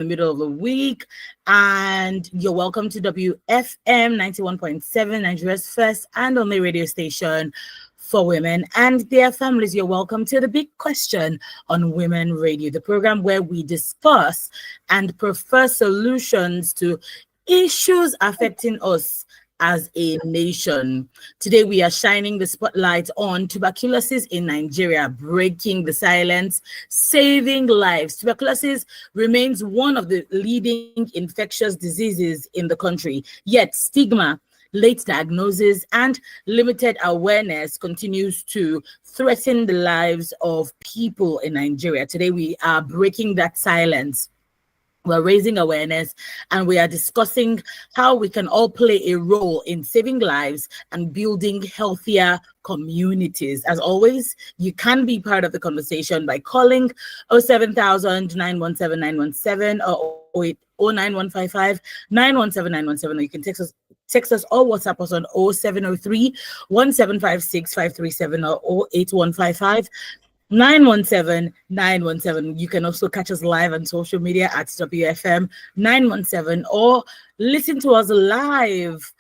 the middle of the week, and you're welcome to WFM 91.7, Nigeria's first and only radio station for women and their families. You're welcome to The Big Question on Women Radio, the program where we discuss and prefer solutions to issues affecting us as a nation. Today, we are shining the spotlight on tuberculosis in Nigeria, breaking the silence, saving lives. Tuberculosis remains one of the leading infectious diseases in the country, yet stigma, late diagnosis, and limited awareness continues to threaten the lives of people in Nigeria. Today, we are breaking that silence. We're raising awareness, and we are discussing how we can all play a role in saving lives and building healthier communities. As always, you can be part of the conversation by calling 07000 917 917 or 09155 917 917, or you can text us or WhatsApp us on 0703 1756 537 or 08155 917 917. You can also catch us live on social media at WFM 917, or listen to us live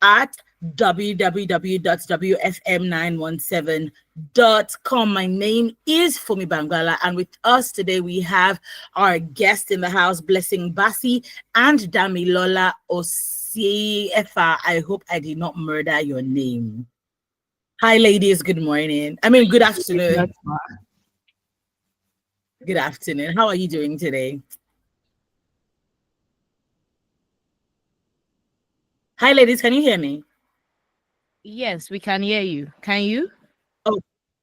at www.wfm917.com. My name is Fumi Bangala, and with us today we have our guest in the house, Blessing Bassi and Damilola Osiefa. I hope I did not murder your name. Hi, ladies. Good morning. Good afternoon. Good afternoon. How are you doing today? Hi, ladies. Can you hear me? Yes, we can hear you. Can you? Oh,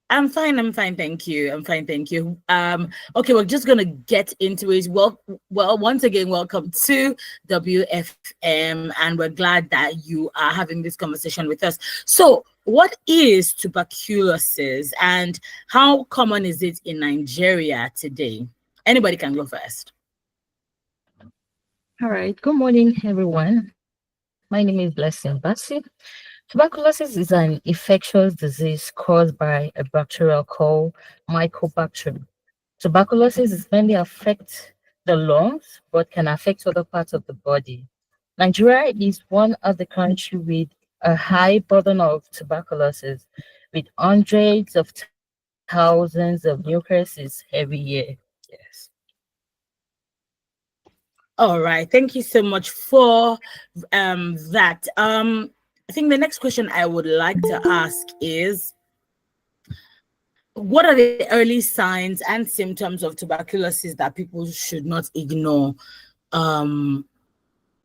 I'm fine. Thank you. Okay, we're just gonna get into it. Well, once again, welcome to WFM, and we're glad that you are having this conversation with us. So, what is tuberculosis, and how common is it in Nigeria today? Anybody can go first. All right. Good morning, everyone. My name is Blessing Bassi. Tuberculosis is an infectious disease caused by a bacterial called Mycobacterium. Tuberculosis is mainly affects the lungs, but can affect other parts of the body. Nigeria is one of the countries with a high burden of tuberculosis, with hundreds of thousands of new cases every year. Yes. All right. Thank you so much for that. I think the next question I would like to ask is, what are the early signs and symptoms of tuberculosis that people should not ignore? So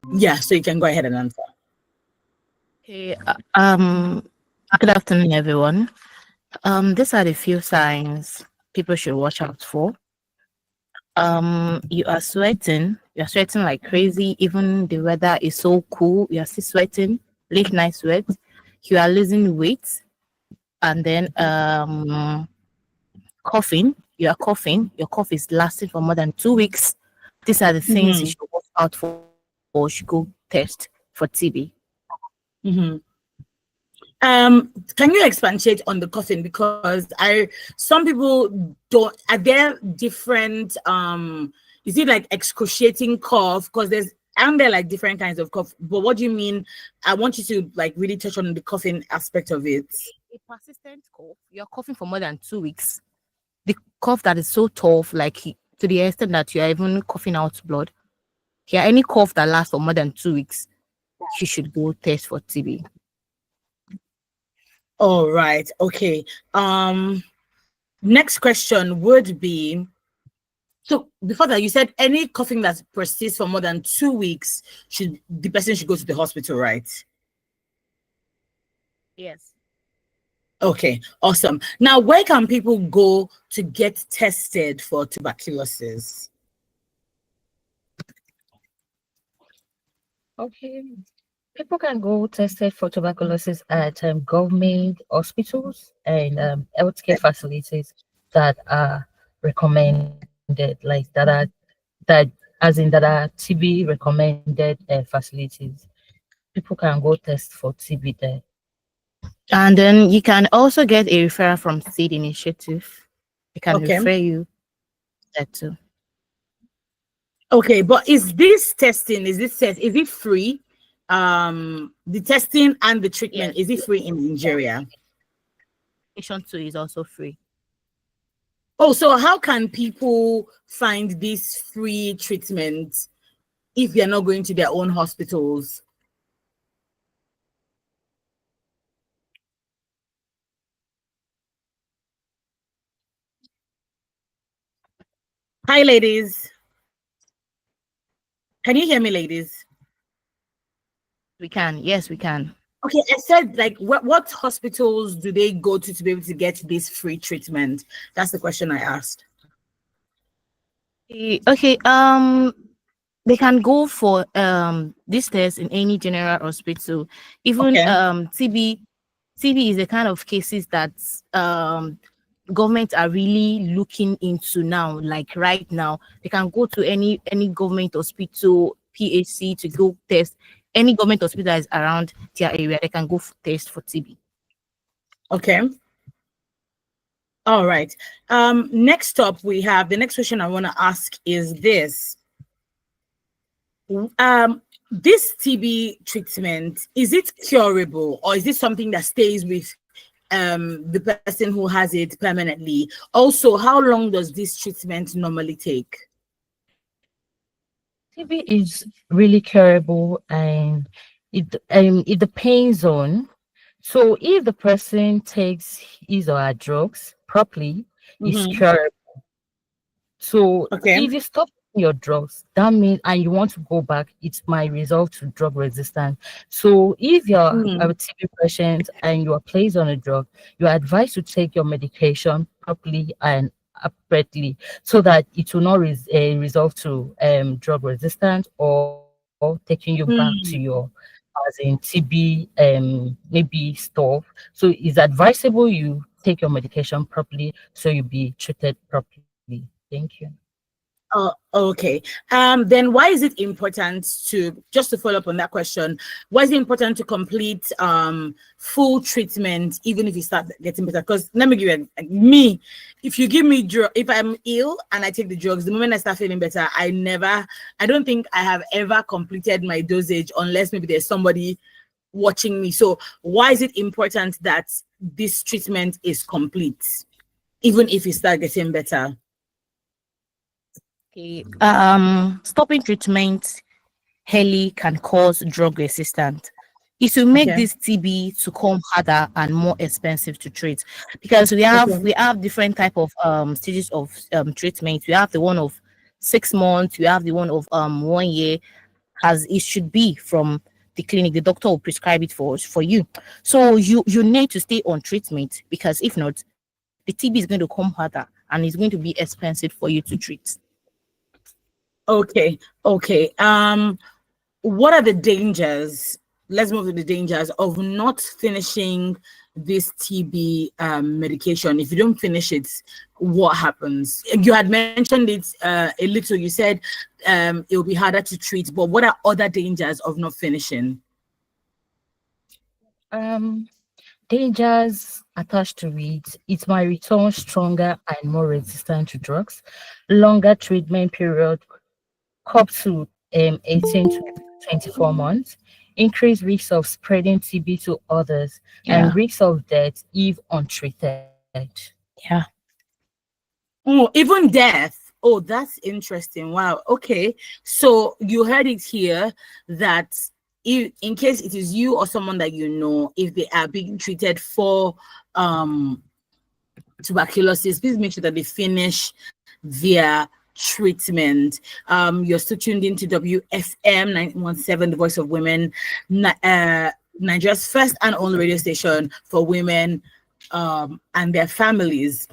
you can go ahead and answer. Okay. Good afternoon, everyone. These are the few signs people should watch out for. You are sweating. You're sweating like crazy. Even the weather is so cool. You're still sweating. Late night sweat. You are losing weight, and then coughing. You are coughing. Your cough is lasting for more than 2 weeks. These are the things you should watch out for, or should go test for TB. Can you expatiate on the coughing, because some people don't, are there different is it like excruciating cough? Because aren't there like different kinds of cough? But what do you mean? I want you to like really touch on the coughing aspect of it. A persistent cough. You're coughing for more than 2 weeks. The cough that is so tough, like to the extent that you're even coughing out blood. Yeah, any cough that lasts for more than 2 weeks, you should go test for TB. All right. Okay. Next question would be, so before that, you said any coughing that persists for more than 2 weeks, the person should go to the hospital, right? Yes. Okay, awesome. Now, where can people go to get tested for tuberculosis? Okay. People can go tested for tuberculosis at government hospitals and healthcare facilities that are recommended, like that are TB recommended facilities. People can go test for TB there. And then you can also get a referral from Seed Initiative. They can refer you there too. Okay, but is this testing, is it free? The testing and the treatment, Yes. is it free in Nigeria? Patient 2 is also free. Oh, so how can people find this free treatment if they're not going to their own hospitals? Hi, ladies. Can you hear me, ladies? We can. Yes, we can. Okay, I said, like, what hospitals do they go to be able to get this free treatment? That's the question I asked. Okay. They can go for this test in any general hospital. Even Okay. TB is the kind of cases that government are really looking into now. Like right now, they can go to any government hospital, PHC, to go test. Any government hospital that is around their area, they can go test for TB. Okay. All right. Next up, we have the next question I want to ask is this. This TB treatment, is it curable, or is it something that stays with the person who has it permanently? Also, how long does this treatment normally take? TB is really curable, and it depends on. So if the person takes his or her drugs properly, it's Mm-hmm. curable. So Okay. if you stop your drugs, that means, and you want to go back, it might result to drug resistance. So if you're Mm. a TB patient and you are placed on a drug, you are advised to take your medication properly and appropriately, so that it will not result to drug resistance or taking you back to your Mm. as in TB maybe stuff. So it's advisable you take your medication properly so you be treated properly. Thank you. Oh, okay. Then why is it important to, just to follow up on that question, why is it important to complete full treatment even if you start getting better? Because let me give you me, if you give me drug, if I'm ill and I take the drugs, the moment I start feeling better, I don't think I have ever completed my dosage unless maybe there's somebody watching me. So why is it important that this treatment is complete even if you start getting better? Okay. Stopping treatment early can cause drug resistance. It will make Okay. this TB to come harder and more expensive to treat, because Okay. we have different type of stages of treatment. We have the one of 6 months. We have the one of 1 year, as it should be from the clinic. The doctor will prescribe it for you. So you need to stay on treatment, because if not, the TB is going to come harder and it's going to be expensive for you to treat. Okay, okay. What are the dangers? Let's move to the dangers of not finishing this TB medication. If you don't finish it, what happens? You had mentioned it a little. You said it will be harder to treat, but what are other dangers of not finishing? Um, Dangers attached to it, it might return stronger and more resistant to drugs. Longer treatment period, up to 18 to 24 months. Increased risk of spreading TB to others, Yeah, and risk of death if untreated. yeah. Oh, even death. Oh, that's interesting. Wow. Okay. So you heard it here that if, in case it is you or someone that you know, if they are being treated for tuberculosis, please make sure that they finish their treatment. You're still tuned into WFM 917, the voice of women, Nigeria's first and only radio station for women and their families.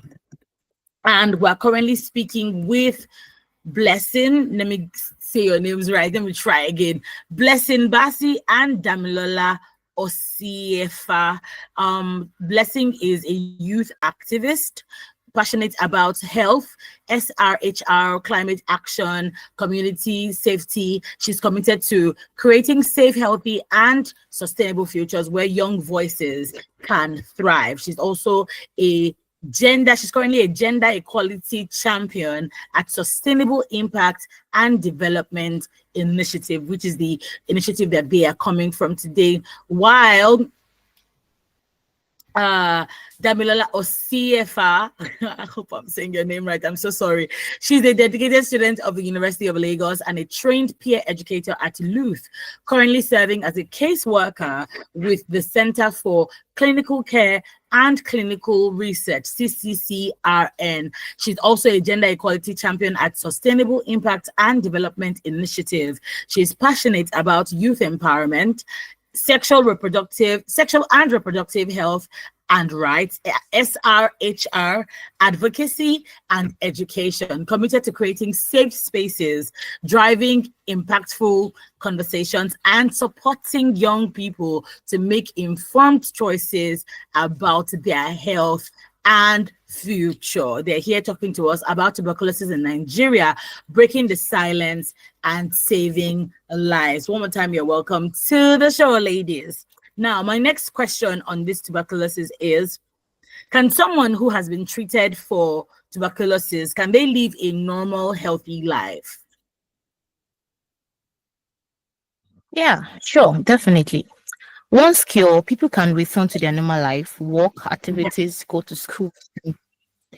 And we're currently speaking with Blessing. Let me say your names right. Let me try again. Blessing Basi and Damilola Osiefa. Blessing is a youth activist passionate about health, SRHR, climate action, community safety. She's committed to creating safe, healthy, and sustainable futures where young voices can thrive. She's also a She's currently a gender equality champion at Sustainable Impact and Development Initiative, which is the initiative that they are coming from today. While Damilola Osiefa, I hope I'm saying your name right. I'm so sorry. She's a dedicated student of the University of Lagos and a trained peer educator at Luth, currently serving as a caseworker with the Center for Clinical Care and Clinical Research, CCCRN. She's also a gender equality champion at Sustainable Impact and Development Initiative. She's passionate about youth empowerment, sexual and reproductive health and rights, SRHR, advocacy and education, committed to creating safe spaces, driving impactful conversations, and supporting young people to make informed choices about their health and future. They're here talking to us about tuberculosis in Nigeria, breaking the silence and saving lives. One more time, you're welcome to the show, ladies. Now, my next question on this tuberculosis is, can someone who has been treated for tuberculosis, can they live a normal, healthy life? Yeah, sure, definitely. Once cured, people can return to their normal life, work, activities, go to school. They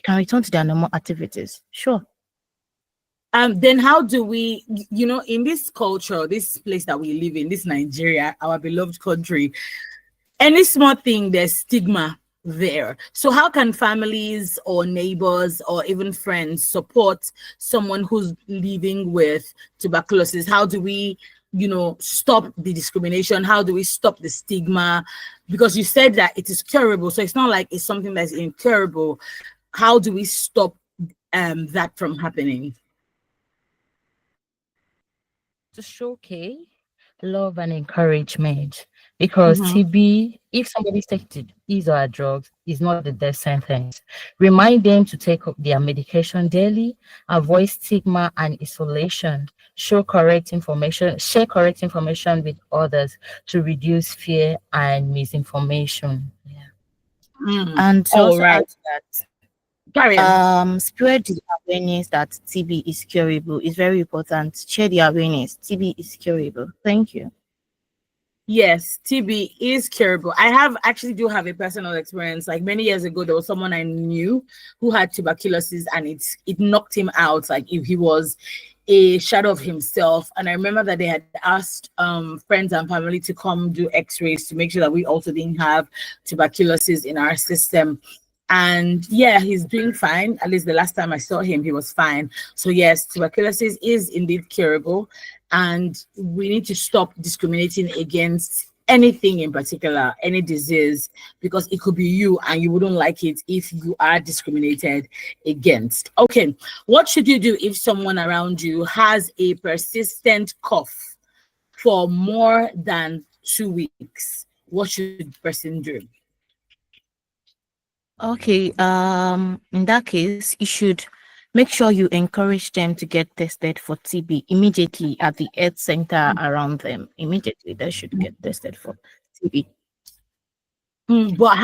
can return to their normal activities. Sure. Then how do we, in this culture, this place that we live in, this Nigeria, our beloved country, any small thing, there's stigma there. So how can families or neighbors or even friends support someone who's living with tuberculosis? How do we, stop the discrimination? How do we stop the stigma? Because you said that it is curable, so it's not like it's something that's incurable. How do we stop that from happening? To showcase love and encouragement, because TB, if somebody's taking his or her drugs, is not the death sentence. Remind them to take up their medication daily, avoid stigma and isolation, share correct information with others to reduce fear and misinformation. Yeah. And to also add to that, Carry on. spread the awareness that TB is curable is very important. Share the awareness. TB is curable. Thank you. Yes, TB is curable. I do have a personal experience. Like many years ago, there was someone I knew who had tuberculosis, and it knocked him out. Like if he was a shadow of himself. And I remember that they had asked friends and family to come do X-rays to make sure that we also didn't have tuberculosis in our system. And yeah, he's doing fine. At least the last time I saw him, he was fine. So yes, tuberculosis is indeed curable, and we need to stop discriminating against anything in particular, any disease, because it could be you and you wouldn't like it if you are discriminated against. Okay, what should you do if someone around you has a persistent cough for more than 2 weeks? What should the person do? Okay, in that case, you should make sure you encourage them to get tested for TB immediately at the health center around them. Immediately, they should get tested for TB. But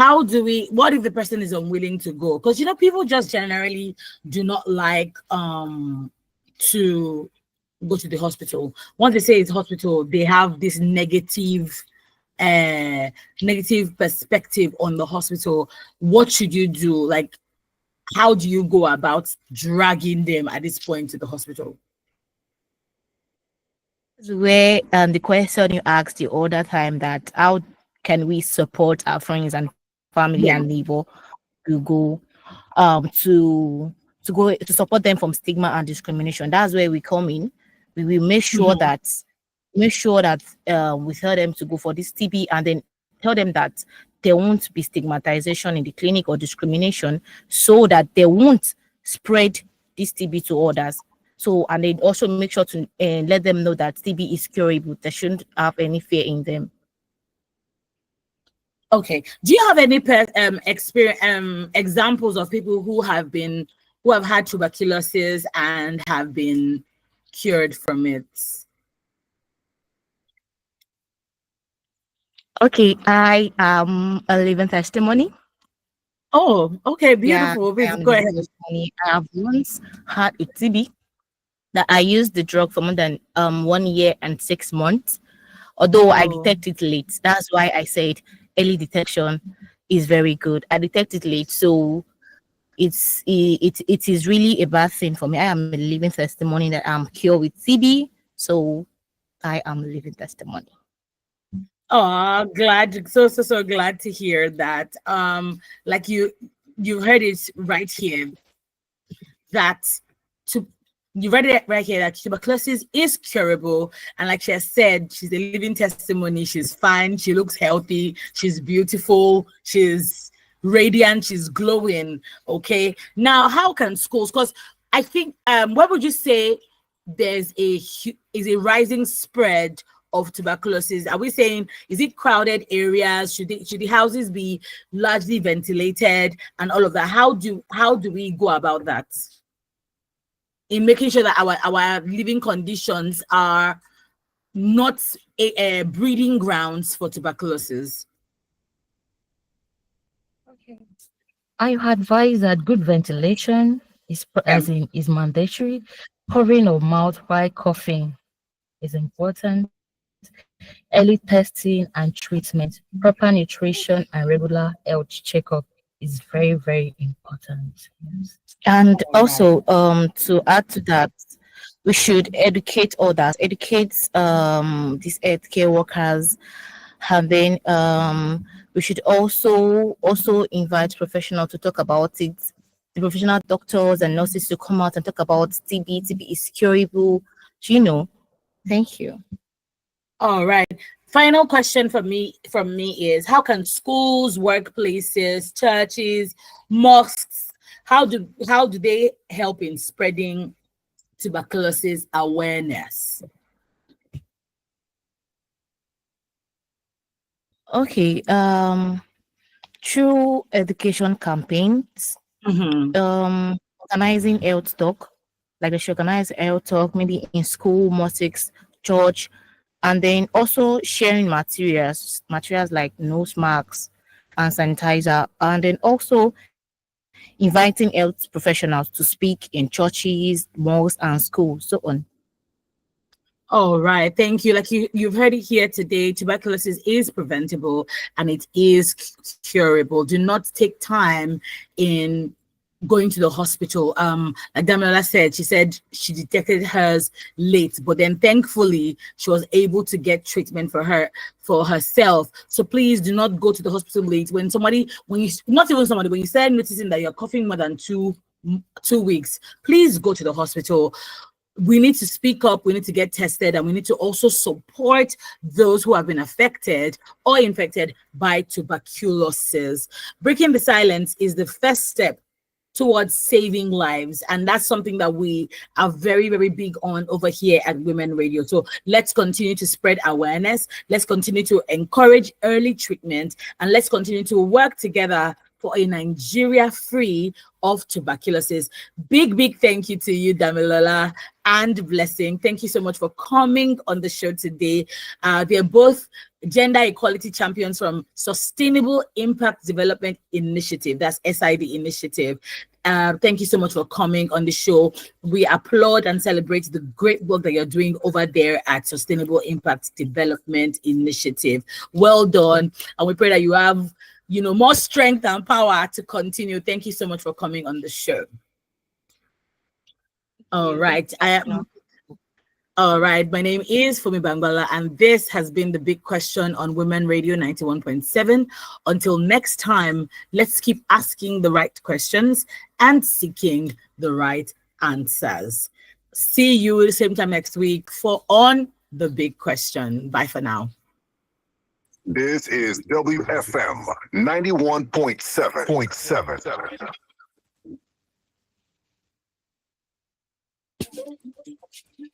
what if the person is unwilling to go? Because people just generally do not like to go to the hospital. Once they say it's hospital, they have this negative perspective on the hospital. What should you do? Like, how do you go about dragging them at this point to the hospital? Where the question you asked the other time, that how can we support our friends and family and neighbor to go to support them from stigma and discrimination. That's where we come in. We will make sure that we tell them to go for this TB, and then tell them that there won't be stigmatization in the clinic or discrimination, so that they won't spread this TB to others. So, and they also make sure to let them know that TB is curable. They shouldn't have any fear in them. Okay. Do you have any examples of people who have had tuberculosis and have been cured from it? Okay, I am a living testimony. Oh, okay, Yeah, beautiful. I Please am go living ahead. testimony. I have once had a TB that I used the drug for more than 1 year and 6 months. Although I Oh, detect it late, that's why I said early detection is very good. I detect it late, so it is really a bad thing for me. I am a living testimony that I'm cured with TB, so I am a living testimony. oh, glad, so glad to hear that. Like you heard it right here that to you read it right here that tuberculosis is curable, and like she has said, she's a living testimony. She's fine, she looks healthy, she's beautiful, she's radiant, she's glowing. Okay, now how can schools, because I think what would you say there's is a rising spread of tuberculosis? Are we saying, is it crowded areas? Should the houses be largely ventilated and all of that? How do we go about that in making sure that our living conditions are not a breeding grounds for tuberculosis? Okay. I advise that good ventilation Yeah. is mandatory. Covering of mouth while coughing is important. Early testing and treatment, proper nutrition, and regular health checkup is very, very important. Yes. And All right. also, to add to that, we should educate others, educate these healthcare workers, and then we should also invite professionals to talk about it. The professional doctors and nurses to come out and talk about TB. TB is curable. You know. Thank you. All right. Final question from me is, how can schools, workplaces, churches, mosques, how do they help in spreading tuberculosis awareness? Okay. Through education campaigns, Mm-hmm. organizing health talk, like they should organize health talk, maybe in school, mosques, church, and then also sharing materials like nose masks and sanitizer, and then also inviting health professionals to speak in churches, malls, and schools, so on. All right, thank you. Like you've heard it here today, tuberculosis is preventable and it is curable. Do not take time in going to the hospital. Like Damilola said, she said she detected hers late, but then thankfully she was able to get treatment for herself. So please do not go to the hospital late. When you not even somebody, when you start noticing that you're coughing more than 2 weeks, please go to the hospital. We need to speak up, we need to get tested, and we need to also support those who have been affected or infected by tuberculosis. Breaking the silence is the first step towards saving lives, and that's something that we are very, very big on over here at Women Radio. So let's continue to spread awareness, let's continue to encourage early treatment, and let's continue to work together for a Nigeria free of tuberculosis. Big thank you to you, Damilola and Blessing. Thank you so much for coming on the show today. They're both gender equality champions from Sustainable Impact Development Initiative. That's SID initiative. Thank you so much for coming on the show. We applaud and celebrate the great work that you're doing over there at Sustainable Impact Development Initiative. Well done. And we pray that you have more strength and power to continue. Thank you so much for coming on the show. All right. All right. My name is Fumi Bangbala, and this has been The Big Question on Women Radio 91.7. Until next time, let's keep asking the right questions and seeking the right answers. See you the same time next week for On The Big Question. Bye for now. This is WFM 91.7.